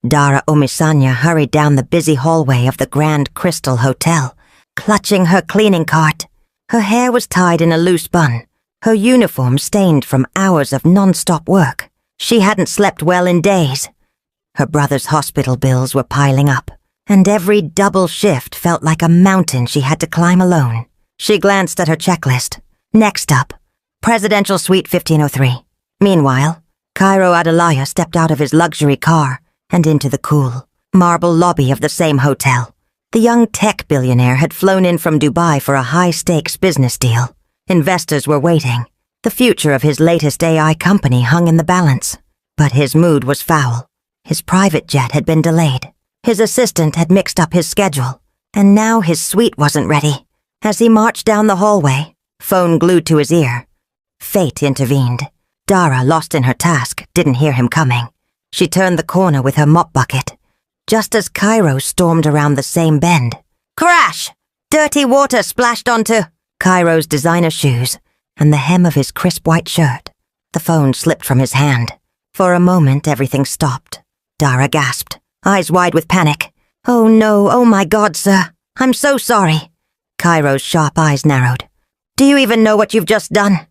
Dara Omisanya hurried down the busy hallway of the Grand Crystal Hotel, clutching her cleaning cart. Her hair was tied in a loose bun, her uniform stained from hours of non-stop work. She hadn't slept well in days. Her brother's hospital bills were piling up, and every double shift felt like a mountain she had to climb alone. She glanced at her checklist. Next up, Presidential Suite 1503. Meanwhile, Cairo Adelaya stepped out of his luxury car and into the cool, marble lobby of the same hotel. The young tech billionaire had flown in from Dubai for a high-stakes business deal. Investors were waiting. The future of his latest AI company hung in the balance. But his mood was foul. His private jet had been delayed. His assistant had mixed up his schedule, and now his suite wasn't ready. As he marched down the hallway, phone glued to his ear, fate intervened. Dara, lost in her task, didn't hear him coming. She turned the corner with her mop bucket, just as Cairo stormed around the same bend. Crash! Dirty water splashed onto Cairo's designer shoes and the hem of his crisp white shirt. The phone slipped from his hand. For a moment, everything stopped. Dara gasped, eyes wide with panic. Oh no, oh my God, sir. I'm so sorry. Cairo's sharp eyes narrowed. Do you even know what you've just done?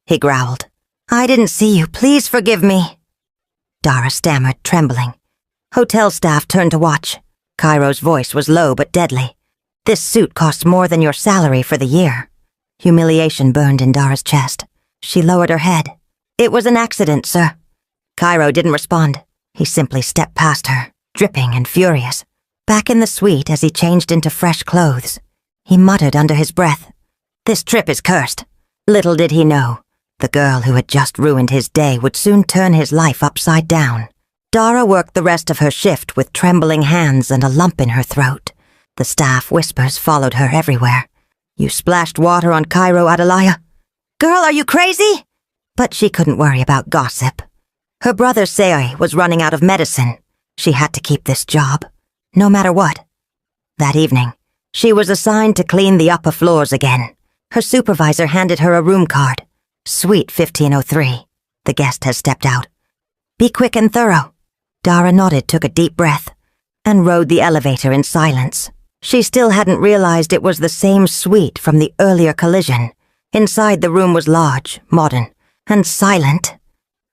He growled. I didn't see you. Please forgive me. Dara stammered, trembling. Hotel staff turned to watch. Cairo's voice was low but deadly. This suit costs more than your salary for the year. Humiliation burned in Dara's chest. She lowered her head. It was an accident, sir. Cairo didn't respond. He simply stepped past her, dripping and furious. Back in the suite as he changed into fresh clothes, he muttered under his breath, This trip is cursed. Little did he know, the girl who had just ruined his day would soon turn his life upside down. Dara worked the rest of her shift with trembling hands and a lump in her throat. The staff whispers followed her everywhere. You splashed water on Cairo Adelaya? Girl, are you crazy? But she couldn't worry about gossip. Her brother Sei was running out of medicine. She had to keep this job, no matter what. That evening, she was assigned to clean the upper floors again. Her supervisor handed her a room card. Suite 1503. The guest has stepped out. Be quick and thorough. Dara nodded, took a deep breath, and rode the elevator in silence. She still hadn't realized it was the same suite from the earlier collision. Inside the room was large, modern, and silent,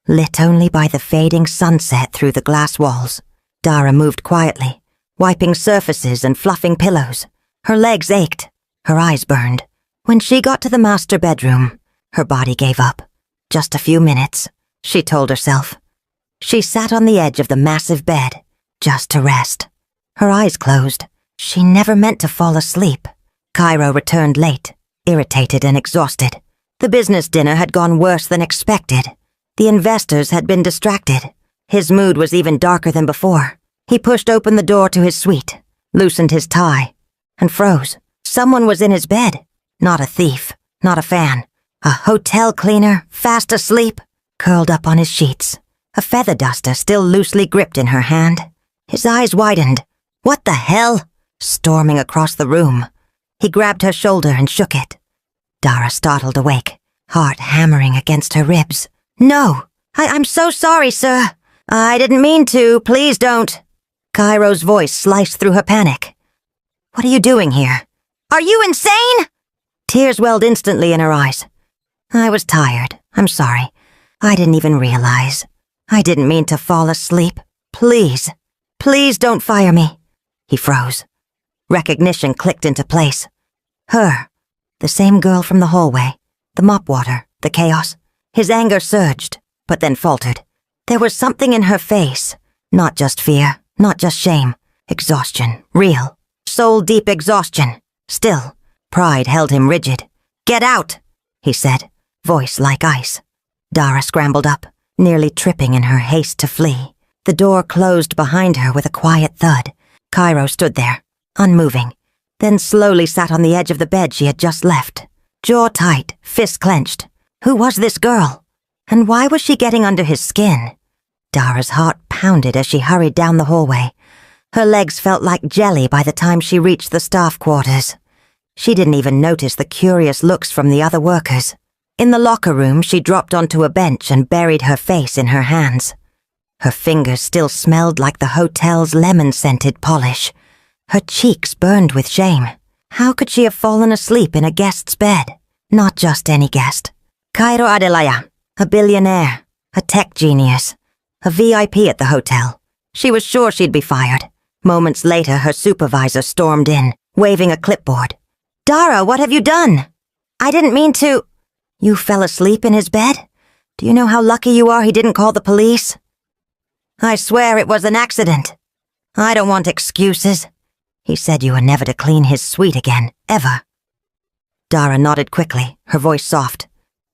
lit only by the fading sunset through the glass walls. Dara moved quietly, wiping surfaces and fluffing pillows. Her legs ached, her eyes burned. When she got to the master bedroom, her body gave up. Just a few minutes, she told herself. She sat on the edge of the massive bed, just to rest. Her eyes closed. She never meant to fall asleep. Cairo returned late, irritated and exhausted. The business dinner had gone worse than expected. The investors had been distracted. His mood was even darker than before. He pushed open the door to his suite, loosened his tie, and froze. Someone was in his bed. Not a thief, not a fan. A hotel cleaner, fast asleep, curled up on his sheets, a feather duster still loosely gripped in her hand. His eyes widened. What the hell? Storming across the room. He grabbed her shoulder and shook it. Dara startled awake, heart hammering against her ribs. No! I'm so sorry, sir. I didn't mean to. Please don't. Cairo's voice sliced through her panic. What are you doing here? Are you insane? Tears welled instantly in her eyes. I was tired. I'm sorry. I didn't even realize. I didn't mean to fall asleep. Please. Please don't fire me. He froze. Recognition clicked into place. Her. The same girl from the hallway. The mop water. The chaos. His anger surged, but then faltered. There was something in her face. Not just fear. Not just shame. Exhaustion. Real. Soul-deep exhaustion. Still, pride held him rigid. Get out, he said, voice like ice. Dara scrambled up, nearly tripping in her haste to flee. The door closed behind her with a quiet thud. Cairo stood there, unmoving, then slowly sat on the edge of the bed she had just left. Jaw tight, fist clenched. Who was this girl? And why was she getting under his skin? Dara's heart pounded as she hurried down the hallway. Her legs felt like jelly by the time she reached the staff quarters. She didn't even notice the curious looks from the other workers. In the locker room, she dropped onto a bench and buried her face in her hands. Her fingers still smelled like the hotel's lemon-scented polish. Her cheeks burned with shame. How could she have fallen asleep in a guest's bed? Not just any guest. Cairo Adelaya, a billionaire, a tech genius, a VIP at the hotel. She was sure she'd be fired. Moments later, her supervisor stormed in, waving a clipboard. "Dara, what have you done?" "I didn't mean to—" "You fell asleep in his bed? Do you know how lucky you are he didn't call the police?" "I swear it was an accident." "I don't want excuses. He said you were never to clean his suite again, ever." Dara nodded quickly, her voice soft.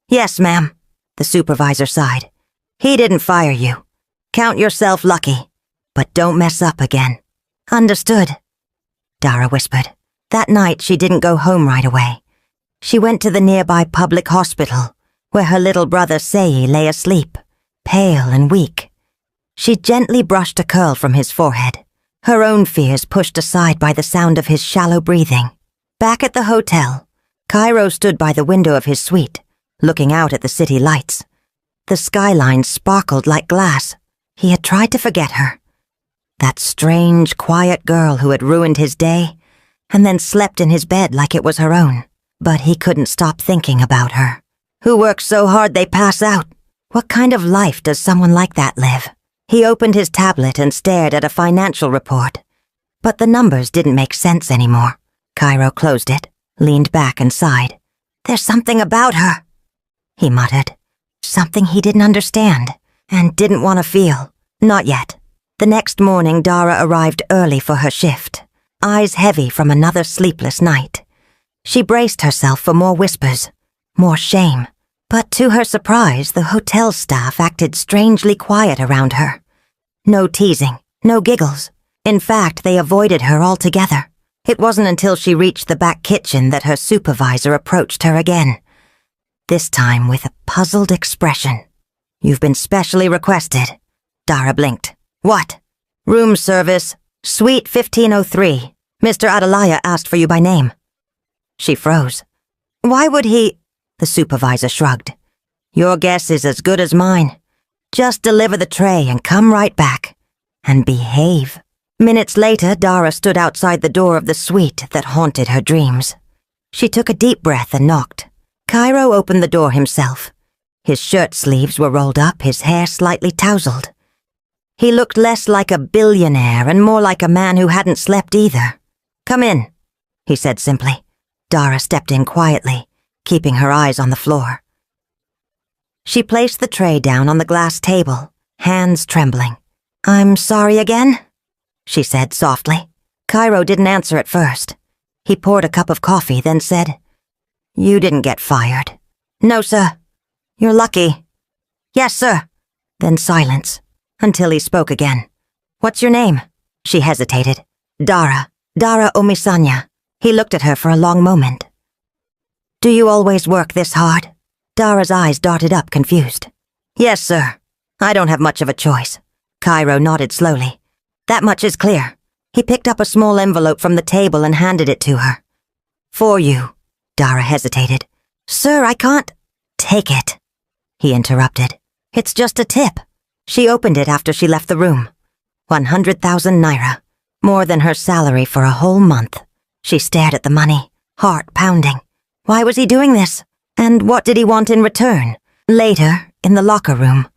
"Yes, ma'am." The supervisor sighed. "He didn't fire you. Count yourself lucky. But don't mess up again." "Understood," Dara whispered. That night she didn't go home right away. She went to the nearby public hospital, where her little brother Sei lay asleep, pale and weak. She gently brushed a curl from his forehead, her own fears pushed aside by the sound of his shallow breathing. Back at the hotel, Cairo stood by the window of his suite, looking out at the city lights. The skyline sparkled like glass. He had tried to forget her. That strange, quiet girl who had ruined his day, and then slept in his bed like it was her own. But he couldn't stop thinking about her. Who works so hard they pass out? What kind of life does someone like that live? He opened his tablet and stared at a financial report. But the numbers didn't make sense anymore. Cairo closed it, leaned back and sighed. "There's something about her," he muttered. Something he didn't understand, and didn't want to feel. Not yet. The next morning, Dara arrived early for her shift, eyes heavy from another sleepless night. She braced herself for more whispers, more shame. But to her surprise, the hotel staff acted strangely quiet around her. No teasing, no giggles. In fact, they avoided her altogether. It wasn't until she reached the back kitchen that her supervisor approached her again, this time with a puzzled expression. "You've been specially requested." Dara blinked. "What?" "Room service, suite 1503. Mr. Adelaya asked for you by name." She froze. "Why would he—" The supervisor shrugged. "Your guess is as good as mine. Just deliver the tray and come right back. And behave." Minutes later, Dara stood outside the door of the suite that haunted her dreams. She took a deep breath and knocked. Cairo opened the door himself. His shirt sleeves were rolled up, his hair slightly tousled. He looked less like a billionaire and more like a man who hadn't slept either. "Come in," he said simply. Dara stepped in quietly, keeping her eyes on the floor. She placed the tray down on the glass table, hands trembling. "I'm sorry again," she said softly. Cairo didn't answer at first. He poured a cup of coffee, then said, "You didn't get fired." "No, sir." "You're lucky." "Yes, sir." Then silence, until he spoke again. "What's your name?" She hesitated. "Dara. Dara Omisanya." He looked at her for a long moment. "Do you always work this hard?" Dara's eyes darted up, confused. "Yes, sir. I don't have much of a choice." Cairo nodded slowly. "That much is clear." He picked up a small envelope from the table and handed it to her. "For you." Dara hesitated. "Sir, I can't—" "Take it," he interrupted. "It's just a tip." She opened it after she left the room. 100,000 naira, more than her salary for a whole month. She stared at the money, heart pounding. Why was he doing this? And what did he want in return? Later, in the locker room,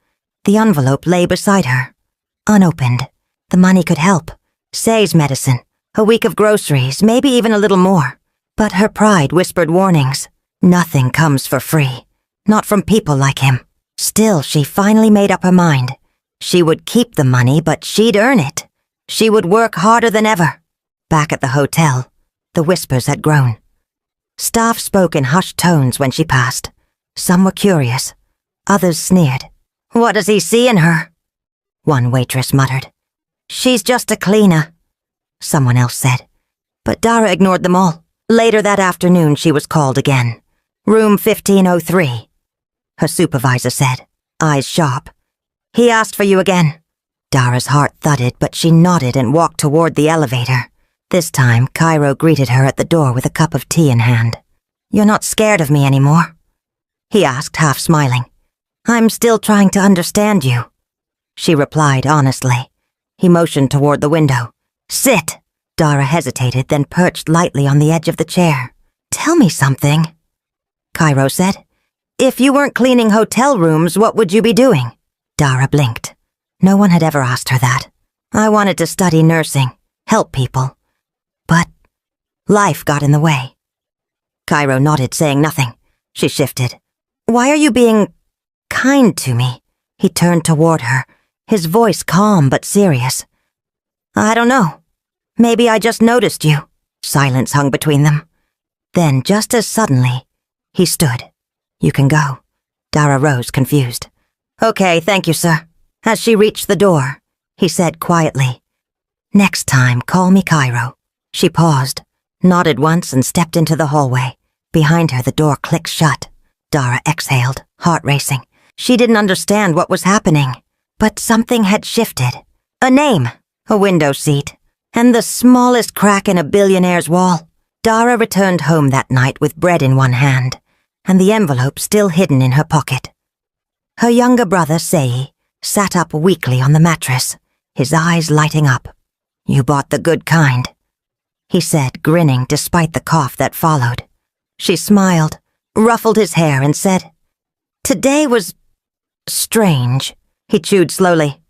the envelope lay beside her. Unopened. The money could help. Say's medicine, a week of groceries, maybe even a little more. But her pride whispered warnings. Nothing comes for free. Not from people like him. Still, she finally made up her mind. She would keep the money, but she'd earn it. She would work harder than ever. Back at the hotel, the whispers had grown. Staff spoke in hushed tones when she passed. Some were curious. Others sneered. "What does he see in her?" One waitress muttered. "She's just a cleaner," someone else said. But Dara ignored them all. Later that afternoon, she was called again. "Room 1503. Her supervisor said, eyes sharp. "He asked for you again." Dara's heart thudded, but she nodded and walked toward the elevator. This time, Cairo greeted her at the door with a cup of tea in hand. "You're not scared of me anymore?" he asked, half smiling. "I'm still trying to understand you." she replied honestly. He motioned toward the window. Sit! Dara hesitated, then perched lightly on the edge of the chair. Tell me something, Cairo said. If you weren't cleaning hotel rooms, what would you be doing? Dara blinked. No one had ever asked her that. I wanted to study nursing, help people. But life got in the way. Cairo nodded, saying nothing. She shifted. Why are you being kind to me? He turned toward her, his voice calm but serious. I don't know. Maybe I just noticed you. Silence hung between them. Then, just as suddenly, he stood. You can go. Dara rose, confused. Okay, thank you, sir. As she reached the door, he said quietly, Next time, call me Cairo. She paused, nodded once and stepped into the hallway. Behind her, the door clicked shut. Dara exhaled, heart racing. She didn't understand what was happening, but something had shifted. A name, a window seat, and the smallest crack in a billionaire's wall. Dara returned home that night with bread in one hand, and the envelope still hidden in her pocket. Her younger brother, Sei, sat up weakly on the mattress, his eyes lighting up. You bought the good kind, he said, grinning despite the cough that followed. She smiled, ruffled his hair, and said, Today was strange. He chewed slowly.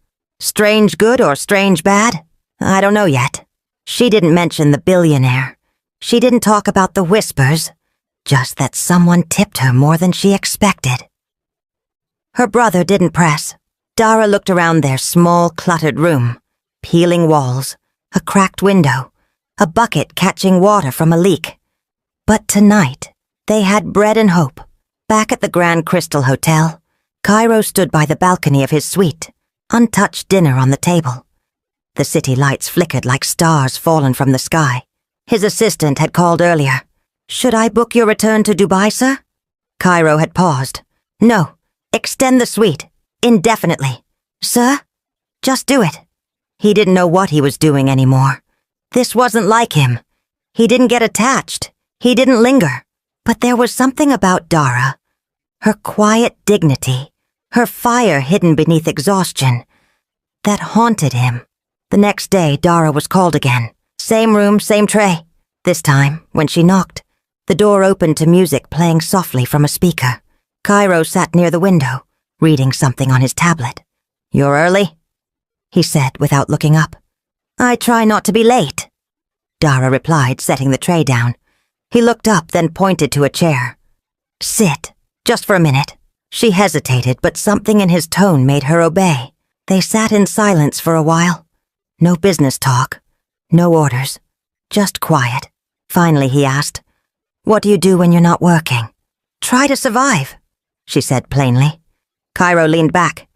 Strange good or strange bad? I don't know yet. She didn't mention the billionaire. She didn't talk about the whispers, just that someone tipped her more than she expected. Her brother didn't press. Dara looked around their small, cluttered room. Peeling walls, a cracked window, a bucket catching water from a leak. But tonight, they had bread and hope. Back at the Grand Crystal Hotel, Cairo stood by the balcony of his suite, untouched dinner on the table. The city lights flickered like stars fallen from the sky. His assistant had called earlier. Should I book your return to Dubai, sir? Cairo had paused. No, extend the suite, indefinitely. Sir? Just do it. He didn't know what he was doing anymore. This wasn't like him. He didn't get attached. He didn't linger. But there was something about Dara. Her quiet dignity, her fire hidden beneath exhaustion, that haunted him. The next day, Dara was called again. Same room, same tray. This time, when she knocked, the door opened to music playing softly from a speaker. Cairo sat near the window, reading something on his tablet. You're early? He said without looking up. I try not to be late, Dara replied, setting the tray down. He looked up, then pointed to a chair. Sit, just for a minute. She hesitated, but something in his tone made her obey. They sat in silence for a while. No business talk, no orders, just quiet. Finally, he asked, What do you do when you're not working? Try to survive, she said plainly. Cairo leaned back.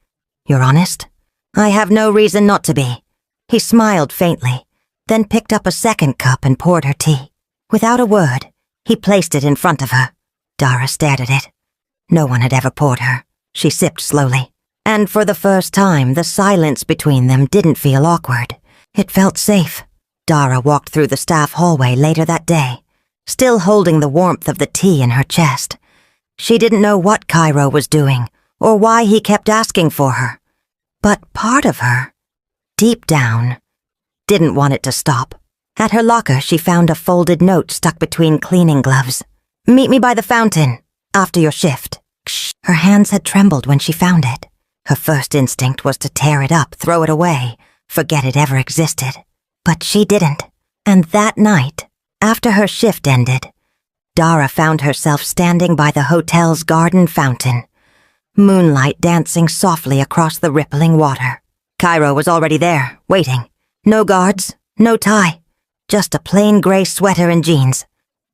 You're honest? I have no reason not to be. He smiled faintly, then picked up a second cup and poured her tea. Without a word, he placed it in front of her. Dara stared at it. No one had ever poured her. She sipped slowly. And for the first time, the silence between them didn't feel awkward. It felt safe. Dara walked through the staff hallway later that day, still holding the warmth of the tea in her chest. She didn't know what Cairo was doing, or why he kept asking for her. But part of her, deep down, didn't want it to stop. At her locker, she found a folded note stuck between cleaning gloves. Meet me by the fountain, after your shift. Shh. Her hands had trembled when she found it. Her first instinct was to tear it up, throw it away, forget it ever existed. But she didn't. And that night, after her shift ended, Dara found herself standing by the hotel's garden fountain, moonlight dancing softly across the rippling water. Cairo was already there, waiting. No guards, no tie, just a plain gray sweater and jeans.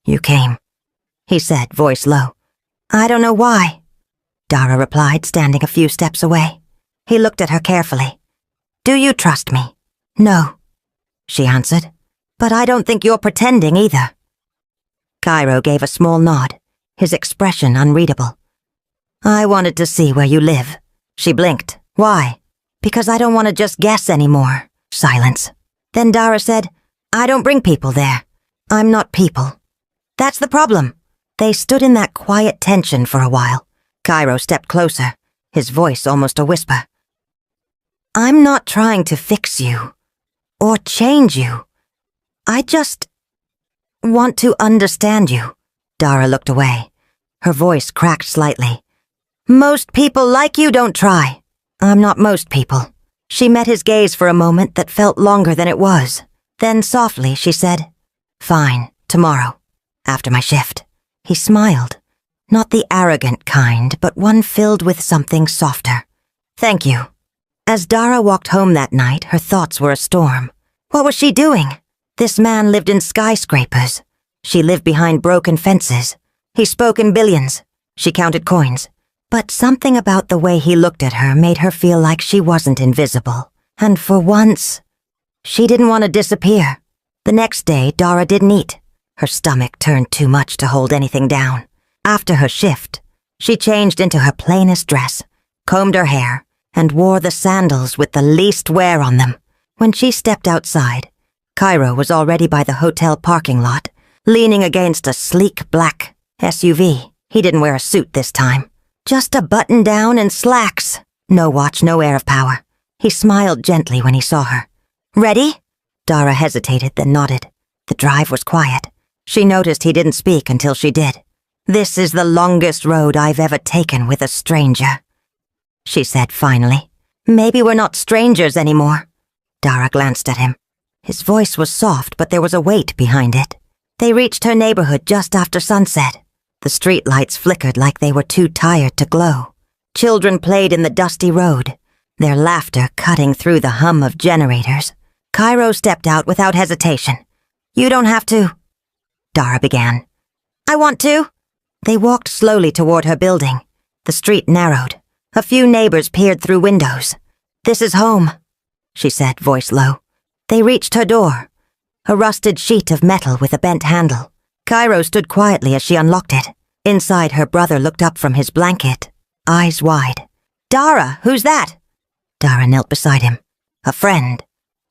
You came, he said, voice low. I don't know why, Dara replied, standing a few steps away. He looked at her carefully. Do you trust me? No, she answered. But I don't think you're pretending either. Cairo gave a small nod, his expression unreadable. I wanted to see where you live. She blinked. Why? Because I don't want to just guess anymore. Silence. Then Dara said, I don't bring people there. I'm not people. That's the problem. They stood in that quiet tension for a while. Cairo stepped closer, his voice almost a whisper. I'm not trying to fix you or change you. I just want to understand you. Dara looked away. Her voice cracked slightly. Most people like you don't try. I'm not most people. She met his gaze for a moment that felt longer than it was. Then softly she said, Fine, tomorrow, after my shift. He smiled. Not the arrogant kind, but one filled with something softer. Thank you. As Dara walked home that night, her thoughts were a storm. What was she doing? This man lived in skyscrapers. She lived behind broken fences. He spoke in billions. She counted coins. But something about the way he looked at her made her feel like she wasn't invisible. And for once, she didn't want to disappear. The next day, Dara didn't eat. Her stomach turned too much to hold anything down. After her shift, she changed into her plainest dress, combed her hair, and wore the sandals with the least wear on them. When she stepped outside, Cairo was already by the hotel parking lot, leaning against a sleek black SUV. He didn't wear a suit this time. Just a button-down and slacks. No watch, no air of power. He smiled gently when he saw her. Ready? Dara hesitated, then nodded. The drive was quiet. She noticed he didn't speak until she did. This is the longest road I've ever taken with a stranger, she said finally. Maybe we're not strangers anymore. Dara glanced at him. His voice was soft, but there was a weight behind it. They reached her neighborhood just after sunset. The streetlights flickered like they were too tired to glow. Children played in the dusty road, their laughter cutting through the hum of generators. Cairo stepped out without hesitation. You don't have to, Dara began. I want to. They walked slowly toward her building. The street narrowed. A few neighbors peered through windows. This is home, she said, voice low. They reached her door, a rusted sheet of metal with a bent handle. Cairo stood quietly as she unlocked it. Inside, her brother looked up from his blanket, eyes wide. Dara, who's that? Dara knelt beside him. A friend.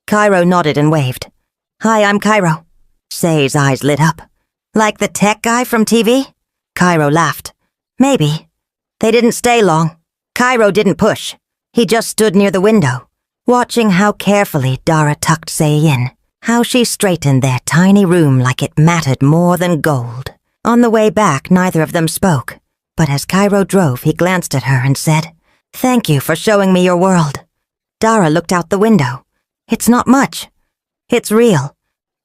Cairo nodded and waved. Hi, I'm Cairo. Say's eyes lit up. Like the tech guy from TV? Cairo laughed. Maybe. They didn't stay long. Cairo didn't push. He just stood near the window, watching how carefully Dara tucked Say in, how she straightened their tiny room like it mattered more than gold. On the way back, neither of them spoke, but as Cairo drove, he glanced at her and said, Thank you for showing me your world. Dara looked out the window. It's not much. It's real.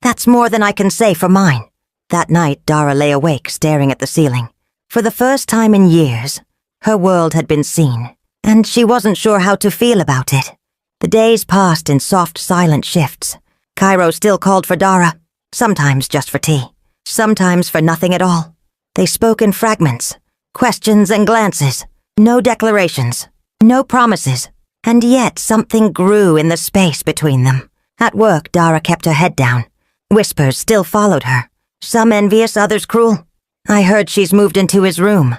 That's more than I can say for mine. That night, Dara lay awake, staring at the ceiling. For the first time in years, her world had been seen, and she wasn't sure how to feel about it. The days passed in soft, silent shifts. Cairo still called for Dara, sometimes just for tea, sometimes for nothing at all. They spoke in fragments, questions and glances, no declarations, no promises, and yet something grew in the space between them. At work, Dara kept her head down. Whispers still followed her. Some envious, others cruel. I heard she's moved into his room.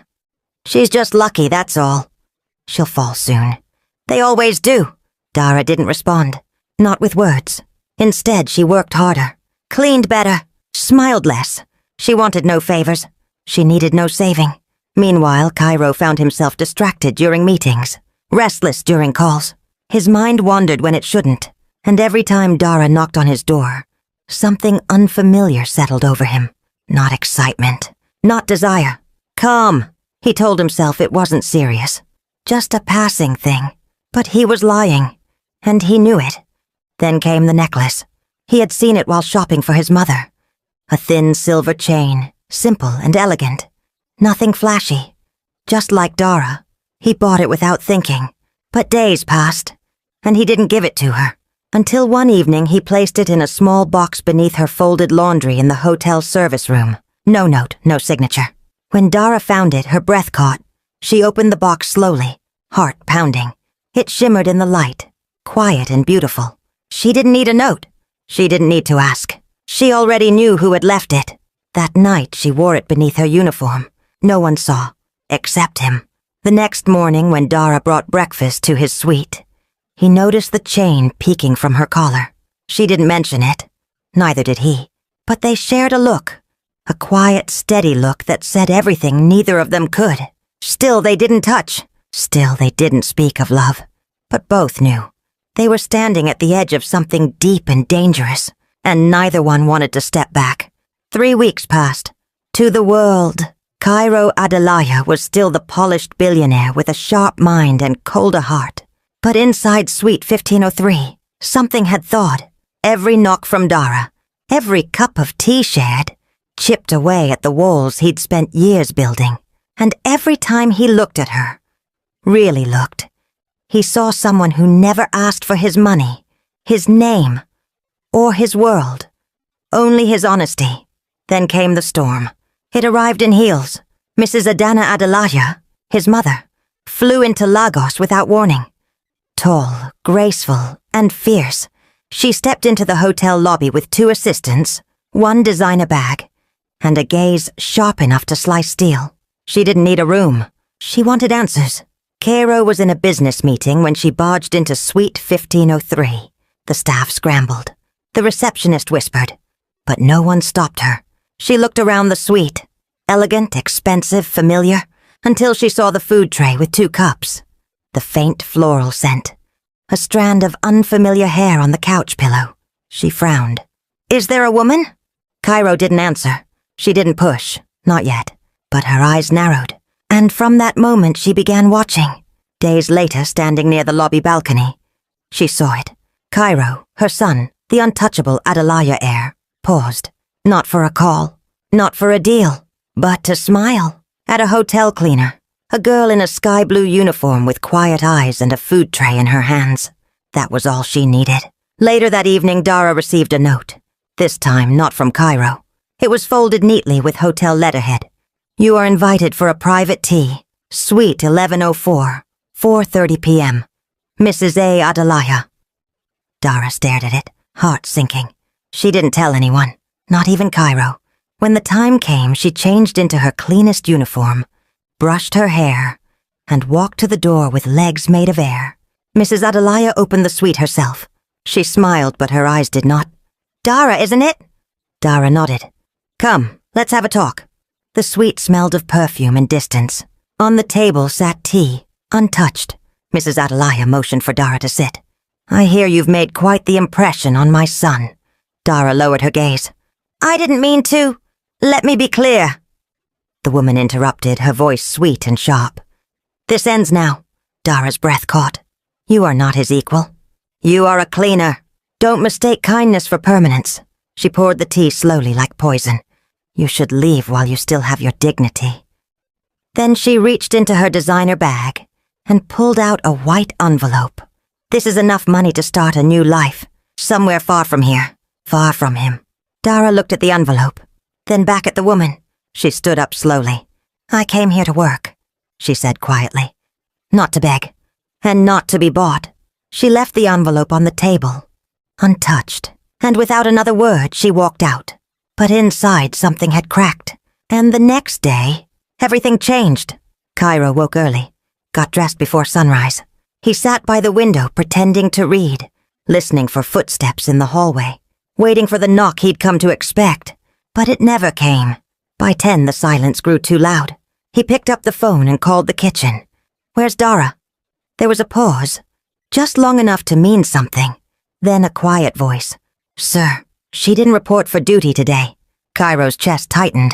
She's just lucky, that's all. She'll fall soon. They always do. Dara didn't respond. Not with words. Instead, she worked harder, cleaned better, smiled less. She wanted no favors. She needed no saving. Meanwhile, Cairo found himself distracted during meetings, restless during calls. His mind wandered when it shouldn't, and every time Dara knocked on his door, something unfamiliar settled over him. Not excitement, not desire. Come, he told himself it wasn't serious. Just a passing thing. But he was lying, and he knew it. Then came the necklace. He had seen it while shopping for his mother. A thin silver chain, simple and elegant. Nothing flashy. Just like Dara, he bought it without thinking. But days passed, and he didn't give it to her. Until one evening he placed it in a small box beneath her folded laundry in the hotel service room. No note, no signature. When Dara found it, her breath caught. She opened the box slowly, heart pounding. It shimmered in the light, quiet and beautiful. She didn't need a note. She didn't need to ask. She already knew who had left it. That night she wore it beneath her uniform. No one saw, except him. The next morning when Dara brought breakfast to his suite, he noticed the chain peeking from her collar. She didn't mention it. Neither did he. But they shared a look. A quiet, steady look that said everything neither of them could. Still they didn't touch. Still they didn't speak of love. But both knew. They were standing at the edge of something deep and dangerous, and neither one wanted to step back. 3 weeks passed. To the world, Cairo Adelaya was still the polished billionaire with a sharp mind and colder heart. But inside Suite 1503, something had thawed. Every knock from Dara, every cup of tea shared, chipped away at the walls he'd spent years building. And every time he looked at her, really looked, he saw someone who never asked for his money, his name, or his world. Only his honesty. Then came the storm. It arrived in heels. Mrs. Adana Adelaya, his mother, flew into Lagos without warning. Tall, graceful, and fierce, she stepped into the hotel lobby with 2 assistants, 1 designer bag, and a gaze sharp enough to slice steel. She didn't need a room. She wanted answers. Cairo was in a business meeting when she barged into Suite 1503. The staff scrambled. The receptionist whispered, but no one stopped her. She looked around the suite, elegant, expensive, familiar, until she saw the food tray with 2 cups. The faint floral scent. A strand of unfamiliar hair on the couch pillow. She frowned. "Is there a woman?" Cairo didn't answer. She didn't push. Not yet. But her eyes narrowed. And from that moment she began watching. Days later, standing near the lobby balcony, she saw it. Cairo, her son, the untouchable Adelaya heir, paused. Not for a call. Not for a deal. But to smile. At a hotel cleaner. A girl in a sky blue uniform with quiet eyes and a food tray in her hands. That was all she needed. Later that evening, Dara received a note. This time, not from Cairo. It was folded neatly with hotel letterhead. "You are invited for a private tea. Suite 1104, 4:30 p.m. Mrs. A. Adelaya." Dara stared at it, heart sinking. She didn't tell anyone, not even Cairo. When the time came, she changed into her cleanest uniform, brushed her hair, and walked to the door with legs made of air. Mrs. Adelaya opened the suite herself. She smiled, but her eyes did not. "Dara, isn't it?" Dara nodded. "Come, let's have a talk." The suite smelled of perfume and distance. On the table sat tea, untouched. Mrs. Adelaya motioned for Dara to sit. "I hear you've made quite the impression on my son." Dara lowered her gaze. "I didn't mean to. Let me be clear." The woman interrupted, her voice sweet and sharp. "This ends now." Dara's breath caught. "You are not his equal. You are a cleaner. Don't mistake kindness for permanence." She poured the tea slowly like poison. "You should leave while you still have your dignity." Then she reached into her designer bag and pulled out a white envelope. "This is enough money to start a new life, somewhere far from here, far from him." Dara looked at the envelope, then back at the woman. She stood up slowly. "I came here to work," she said quietly. "Not to beg, and not to be bought." She left the envelope on the table, untouched, and without another word she walked out. But inside something had cracked, and the next day, everything changed. Cairo woke early, got dressed before sunrise. He sat by the window pretending to read, listening for footsteps in the hallway, waiting for the knock he'd come to expect. But it never came. By 10, the silence grew too loud. He picked up the phone and called the kitchen. "Where's Dara?" There was a pause, just long enough to mean something. Then a quiet voice. "Sir, she didn't report for duty today." Cairo's chest tightened.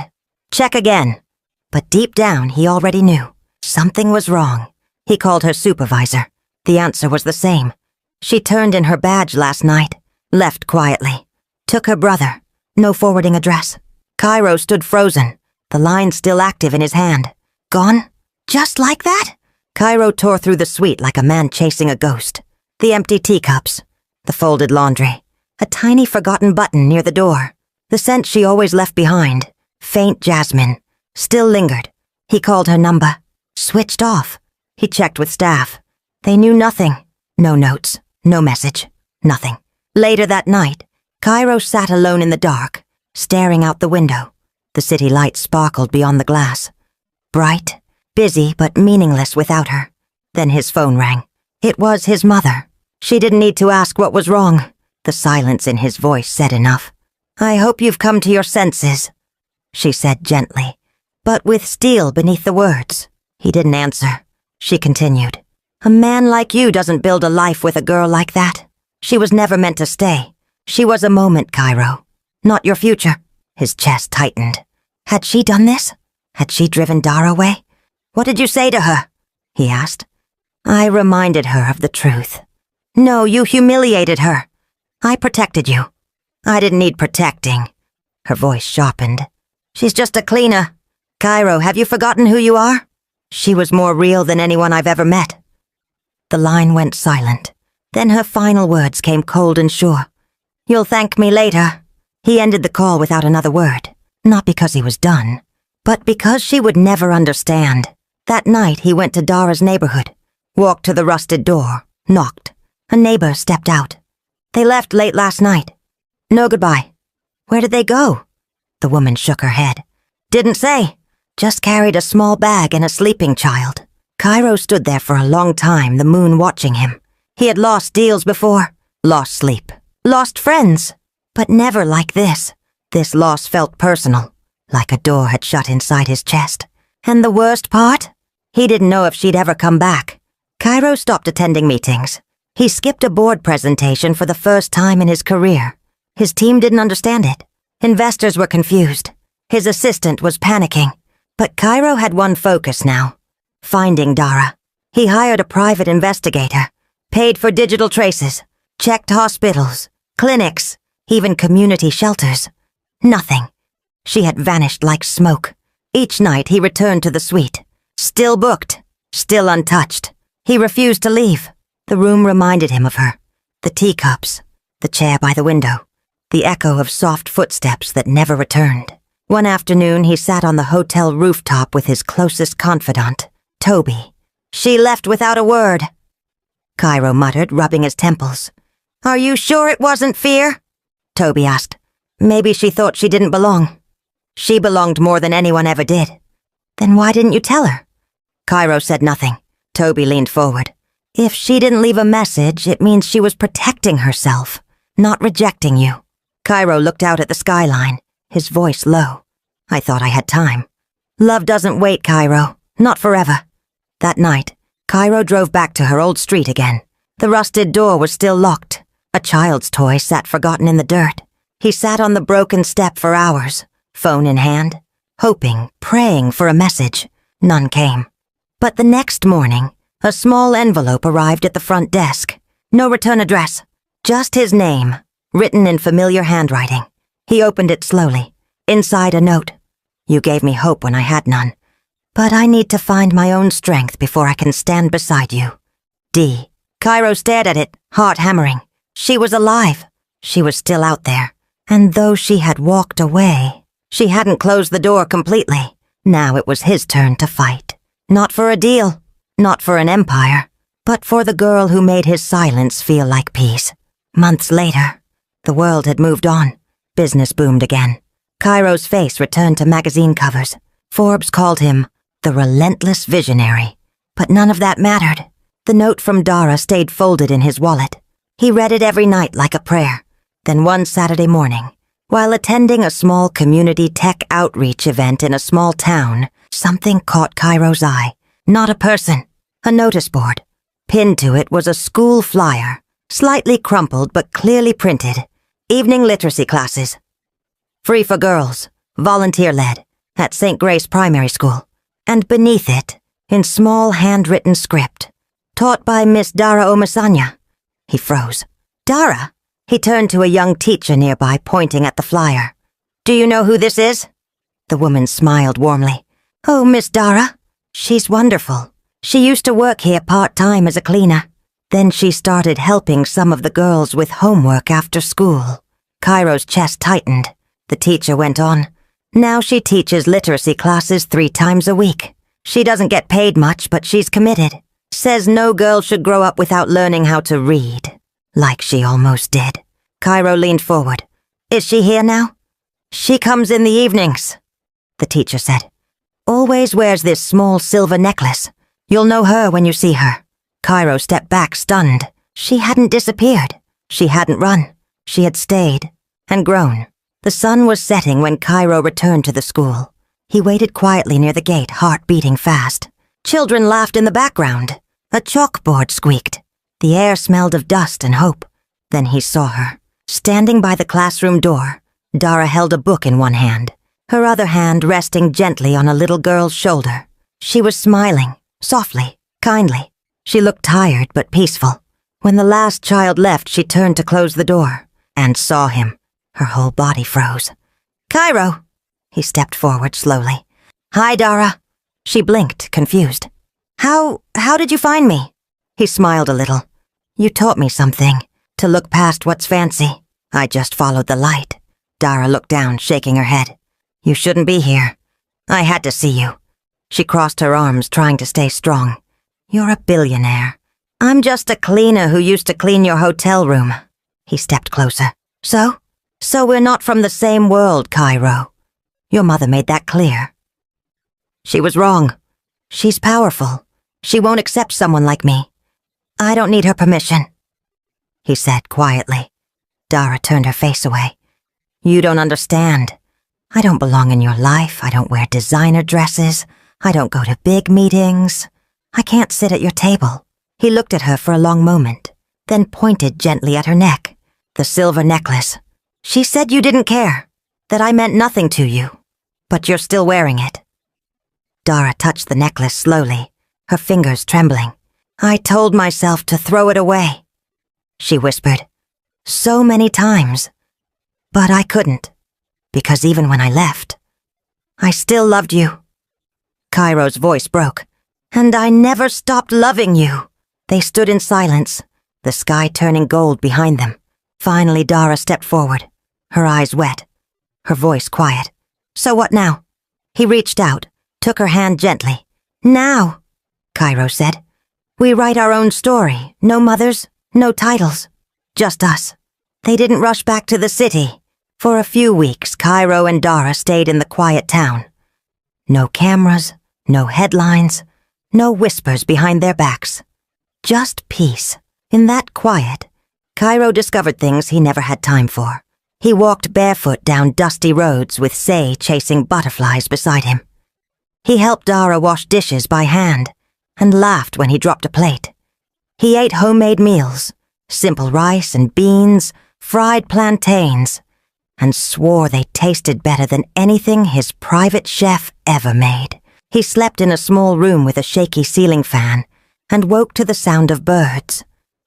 "Check again." But deep down, he already knew. Something was wrong. He called her supervisor. The answer was the same. She turned in her badge last night, left quietly. Took her brother. No forwarding address. Cairo stood frozen, the line still active in his hand. Gone? Just like that? Cairo tore through the suite like a man chasing a ghost. The empty teacups, the folded laundry, a tiny forgotten button near the door. The scent she always left behind, faint jasmine, still lingered. He called her number. Switched off. He checked with staff. They knew nothing. No notes, no message, nothing. Later that night, Cairo sat alone in the dark, staring out the window. The city lights sparkled beyond the glass. Bright, busy but meaningless without her. Then his phone rang. It was his mother. She didn't need to ask what was wrong. The silence in his voice said enough. "I hope you've come to your senses," she said gently, but with steel beneath the words. He didn't answer. She continued. A man like you doesn't build a life with a girl like that. She was never meant to stay. She was a moment, Cairo. Not your future. His chest tightened. Had she done this? Had she driven Dara away? What did you say to her? He asked. I reminded her of the truth. No, you humiliated her. I protected you. I didn't need protecting. Her voice sharpened. She's just a cleaner. Cairo, have you forgotten who you are? She was more real than anyone I've ever met. The line went silent. Then her final words came cold and sure. You'll thank me later. He ended the call without another word. Not because he was done, but because she would never understand. That night he went to Dara's neighborhood, walked to the rusted door, knocked. A neighbor stepped out. They left late last night. No goodbye. Where did they go? The woman shook her head. Didn't say. Just carried a small bag and a sleeping child. Cairo stood there for a long time, the moon watching him. He had lost deals before, lost sleep, lost friends, but never like this. This loss felt personal, like a door had shut inside his chest. And the worst part? He didn't know if she'd ever come back. Cairo stopped attending meetings. He skipped a board presentation for the first time in his career. His team didn't understand it. Investors were confused. His assistant was panicking. But Cairo had one focus now. Finding Dara. He hired a private investigator, paid for digital traces, checked hospitals, clinics, even community shelters. Nothing. She had vanished like smoke. Each night he returned to the suite. Still booked, still untouched. He refused to leave. The room reminded him of her. The teacups, the chair by the window, the echo of soft footsteps that never returned. One afternoon he sat on the hotel rooftop with his closest confidant, Toby. She left without a word. Cairo muttered, rubbing his temples. Are you sure it wasn't fear? Toby asked. Maybe she thought she didn't belong. She belonged more than anyone ever did. Then why didn't you tell her? Cairo said nothing. Toby leaned forward. If she didn't leave a message, it means she was protecting herself, not rejecting you. Cairo looked out at the skyline, his voice low. I thought I had time. Love doesn't wait, Cairo. Not forever. That night, Cairo drove back to her old street again. The rusted door was still locked. A child's toy sat forgotten in the dirt. He sat on the broken step for hours, phone in hand, hoping, praying for a message. None came. But the next morning, a small envelope arrived at the front desk. No return address. Just his name, written in familiar handwriting. He opened it slowly. Inside a note. You gave me hope when I had none. But I need to find my own strength before I can stand beside you. D. Cairo stared at it, heart hammering. She was alive. She was still out there. And though she had walked away, she hadn't closed the door completely. Now it was his turn to fight. Not for a deal, not for an empire, but for the girl who made his silence feel like peace. Months later, the world had moved on. Business boomed again. Cairo's face returned to magazine covers. Forbes called him the relentless visionary. But none of that mattered. The note from Dara stayed folded in his wallet. He read it every night like a prayer. Then one Saturday morning, while attending a small community tech outreach event in a small town, something caught Cairo's eye. Not a person, a notice board. Pinned to it was a school flyer, slightly crumpled but clearly printed. Evening literacy classes. Free for girls, volunteer-led, at St. Grace Primary School. And beneath it, in small handwritten script, taught by Miss Dara Omasanya. He froze. Dara? He turned to a young teacher nearby, pointing at the flyer. Do you know who this is? The woman smiled warmly. Oh, Miss Dara. She's wonderful. She used to work here part-time as a cleaner. Then she started helping some of the girls with homework after school. Cairo's chest tightened. The teacher went on. Now she teaches literacy classes 3 times a week. She doesn't get paid much, but she's committed. Says no girl should grow up without learning how to read. Like she almost did. Cairo leaned forward. Is she here now? She comes in the evenings, the teacher said. Always wears this small silver necklace. You'll know her when you see her. Cairo stepped back, stunned. She hadn't disappeared. She hadn't run. She had stayed and grown. The sun was setting when Cairo returned to the school. He waited quietly near the gate, heart beating fast. Children laughed in the background. A chalkboard squeaked. The air smelled of dust and hope. Then he saw her. Standing by the classroom door, Dara held a book in one hand, her other hand resting gently on a little girl's shoulder. She was smiling, softly, kindly. She looked tired but peaceful. When the last child left, she turned to close the door and saw him. Her whole body froze. "Cairo!" He stepped forward slowly. "Hi, Dara." She blinked, confused. How did you find me?" He smiled a little. "You taught me something, to look past what's fancy. I just followed the light." Dara looked down, shaking her head. "You shouldn't be here. I had to see you." She crossed her arms, trying to stay strong. "You're a billionaire. I'm just a cleaner who used to clean your hotel room." He stepped closer. So we're not from the same world, Cairo. Your mother made that clear." "She was wrong. She's powerful. She won't accept someone like me. I don't need her permission," he said quietly. Dara turned her face away. "You don't understand. I don't belong in your life. I don't wear designer dresses. I don't go to big meetings. I can't sit at your table." He looked at her for a long moment, then pointed gently at her neck. "The silver necklace. She said you didn't care, that I meant nothing to you, but you're still wearing it." Dara touched the necklace slowly, her fingers trembling. "I told myself to throw it away," she whispered. "So many times. But I couldn't, because even when I left, I still loved you." Cairo's voice broke. "And I never stopped loving you." They stood in silence, the sky turning gold behind them. Finally, Dara stepped forward, her eyes wet, her voice quiet. "So what now?" He reached out, took her hand gently. "Now," Cairo said. "We write our own story. No mothers, no titles. Just us." They didn't rush back to the city. For a few weeks, Cairo and Dara stayed in the quiet town. No cameras, no headlines, no whispers behind their backs. Just peace. In that quiet, Cairo discovered things he never had time for. He walked barefoot down dusty roads with Say chasing butterflies beside him. He helped Dara wash dishes by hand and laughed when he dropped a plate. He ate homemade meals, simple rice and beans, fried plantains, and swore they tasted better than anything his private chef ever made. He slept in a small room with a shaky ceiling fan and woke to the sound of birds,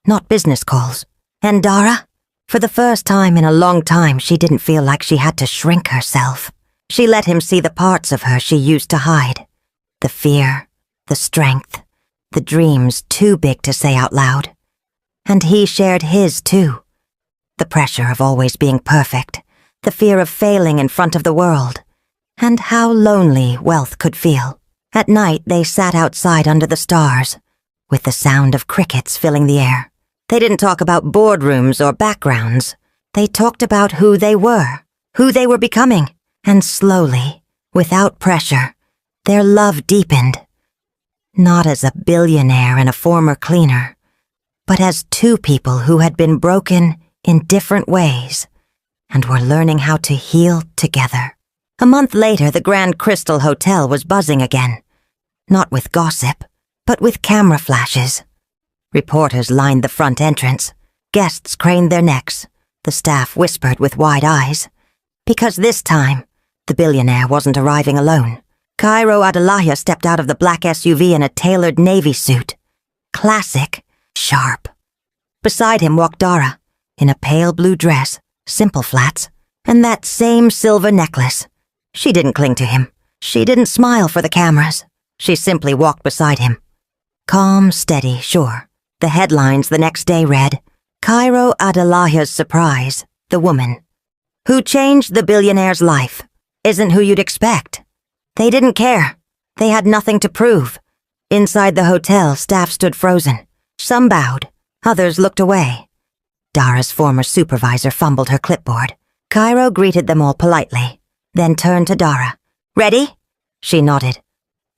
not business calls. And Dara? For the first time in a long time, she didn't feel like she had to shrink herself. She let him see the parts of her she used to hide. The fear, the strength, the dreams too big to say out loud. And he shared his too. The pressure of always being perfect, the fear of failing in front of the world, and how lonely wealth could feel. At night, they sat outside under the stars, with the sound of crickets filling the air. They didn't talk about boardrooms or backgrounds. They talked about who they were becoming. And slowly, without pressure, their love deepened. Not as a billionaire and a former cleaner, but as two people who had been broken in different ways and were learning how to heal together. A month later, the Grand Crystal Hotel was buzzing again. Not with gossip, but with camera flashes. Reporters lined the front entrance. Guests craned their necks. The staff whispered with wide eyes. Because this time, the billionaire wasn't arriving alone. Cairo Adelaja stepped out of the black SUV in a tailored navy suit. Classic, sharp. Beside him walked Dara, in a pale blue dress, simple flats, and that same silver necklace. She didn't cling to him. She didn't smile for the cameras. She simply walked beside him. Calm, steady, sure. The headlines the next day read, Cairo Adelaja's surprise, the woman who changed the billionaire's life, isn't who you'd expect. They didn't care. They had nothing to prove. Inside the hotel, staff stood frozen. Some bowed. Others looked away. Dara's former supervisor fumbled her clipboard. Cairo greeted them all politely, then turned to Dara. "Ready?" She nodded.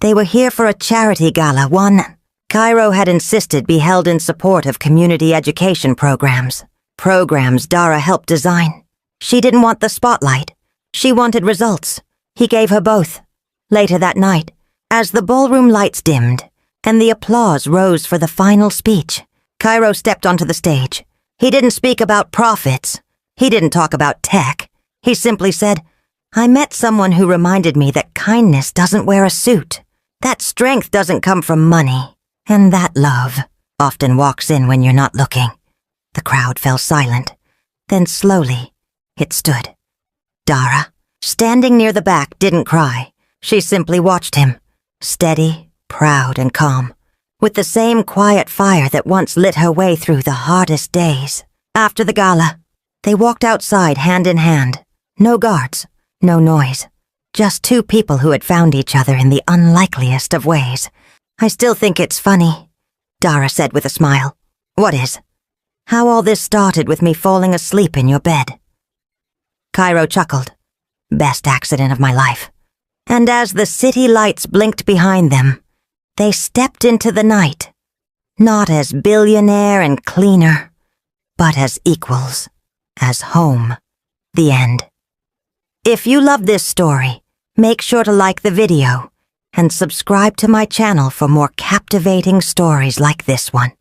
They were here for a charity gala, one Cairo had insisted be held in support of community education programs. Programs Dara helped design. She didn't want the spotlight. She wanted results. He gave her both. Later that night, as the ballroom lights dimmed, and the applause rose for the final speech. Cairo stepped onto the stage. He didn't speak about profits. He didn't talk about tech. He simply said, "I met someone who reminded me that kindness doesn't wear a suit, that strength doesn't come from money, and that love often walks in when you're not looking." The crowd fell silent. Then slowly, it stood. Dara, standing near the back, didn't cry. She simply watched him, steady, proud, and calm, with the same quiet fire that once lit her way through the hardest days. After the gala, they walked outside hand in hand. No guards, no noise. Just two people who had found each other in the unlikeliest of ways. "I still think it's funny," Dara said with a smile. "What is?" "How all this started with me falling asleep in your bed." Cairo chuckled. "Best accident of my life." And as the city lights blinked behind them, they stepped into the night, not as billionaire and cleaner, but as equals, as home. The end. If you love this story, make sure to like the video and subscribe to my channel for more captivating stories like this one.